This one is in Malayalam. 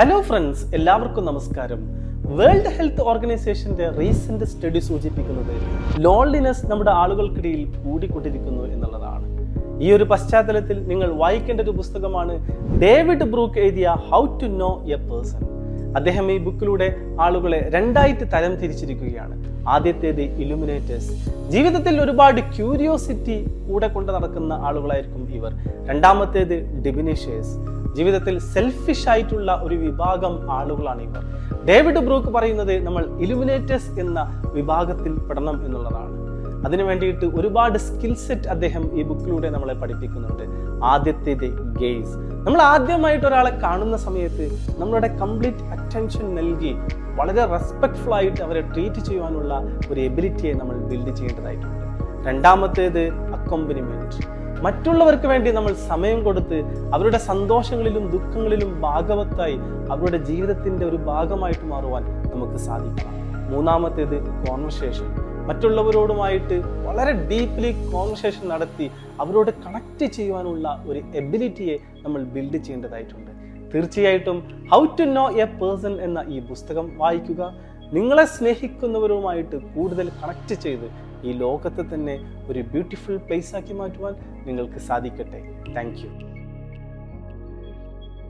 ഹലോ ഫ്രണ്ട്സ്, എല്ലാവർക്കും നമസ്കാരം. വേൾഡ് ഹെൽത്ത് ഓർഗനൈസേഷന്റെ റീസെന്റ് സ്റ്റഡി സൂചിപ്പിക്കുന്നത് ലോൺലിനെസ് നമ്മുടെ ആളുകൾക്കിടയിൽ കൂടിക്കൊണ്ടിരിക്കുന്നു എന്നുള്ളതാണ്. ഈ ഒരു പശ്ചാത്തലത്തിൽ നിങ്ങൾ വായിക്കേണ്ട ഒരു പുസ്തകമാണ് ഡേവിഡ് ബ്രൂക്ക് എഴുതിയ how to know a person. അദ്ദേഹം ഈ ബുക്കിലൂടെ ആളുകളെ രണ്ടായിട്ട് തരം തിരിച്ചിരിക്കുകയാണ്. ആദ്യത്തേത് ഇലുമിനേറ്റേഴ്സ്, ജീവിതത്തിൽ ഒരുപാട് ക്യൂരിയോസിറ്റി കൂടെ കൊണ്ട് നടക്കുന്ന ആളുകളായിരിക്കും ഇവർ. രണ്ടാമത്തേത് ഡിവിനിഷേഴ്സ്, ജീവിതത്തിൽ സെൽഫിഷ് ആയിട്ടുള്ള ഒരു വിഭാഗം ആളുകളാണ് ഇവർ. ഡേവിഡ് ബ്രൂക്ക് പറയുന്നത് നമ്മൾ ഇലുമിനേറ്റേഴ്സ് എന്ന വിഭാഗത്തിൽ പെടണം എന്നുള്ളതാണ്. അതിനു വേണ്ടിയിട്ട് ഒരുപാട് സ്കിൽ സെറ്റ് അദ്ദേഹം ഈ ബുക്കിലൂടെ നമ്മളെ പഠിപ്പിക്കുന്നുണ്ട്. ആദ്യത്തേത് ഗെയ്സ്, നമ്മൾ ആദ്യമായിട്ട് ഒരാളെ കാണുന്ന സമയത്ത് നമ്മളുടെ കംപ്ലീറ്റ് അറ്റൻഷൻ നൽകി വളരെ റെസ്പെക്ട്ഫുൾ ആയിട്ട് അവരെ ട്രീറ്റ് ചെയ്യുവാനുള്ള ഒരു എബിലിറ്റിയെ നമ്മൾ ബിൽഡ് ചെയ്യേണ്ടതായിട്ടുണ്ട്. രണ്ടാമത്തേത് അക്കോമ്പനിമെന്റ്, മറ്റുള്ളവർക്ക് വേണ്ടി നമ്മൾ സമയം കൊടുത്ത് അവരുടെ സന്തോഷങ്ങളിലും ദുഃഖങ്ങളിലും ഭാഗവത്തായി അവരുടെ ജീവിതത്തിന്റെ ഒരു ഭാഗമായിട്ട് മാറുവാൻ നമുക്ക് സാധിക്കണം. മൂന്നാമത്തേത് കോൺവെർസേഷൻ, മറ്റുള്ളവരോടുമായിട്ട് വളരെ ഡീപ്ലി കോൺവെർസേഷൻ നടത്തി അവരോട് കണക്ട് ചെയ്യുവാനുള്ള ഒരു എബിലിറ്റിയെ നമ്മൾ ബിൽഡ് ചെയ്യേണ്ടതായിട്ടുണ്ട്. തീർച്ചയായിട്ടും how to know a person എന്ന ഈ പുസ്തകം വായിക്കുക. നിങ്ങളെ സ്നേഹിക്കുന്നവരുമായിട്ട് കൂടുതൽ കണക്ട് ചെയ്ത് ഈ ലോകത്തെ തന്നെ ഒരു ബ്യൂട്ടിഫുൾ പ്ലേസ് ആക്കി മാറ്റുവാൻ നിങ്ങൾക്ക് സാധിക്കട്ടെ. Thank you.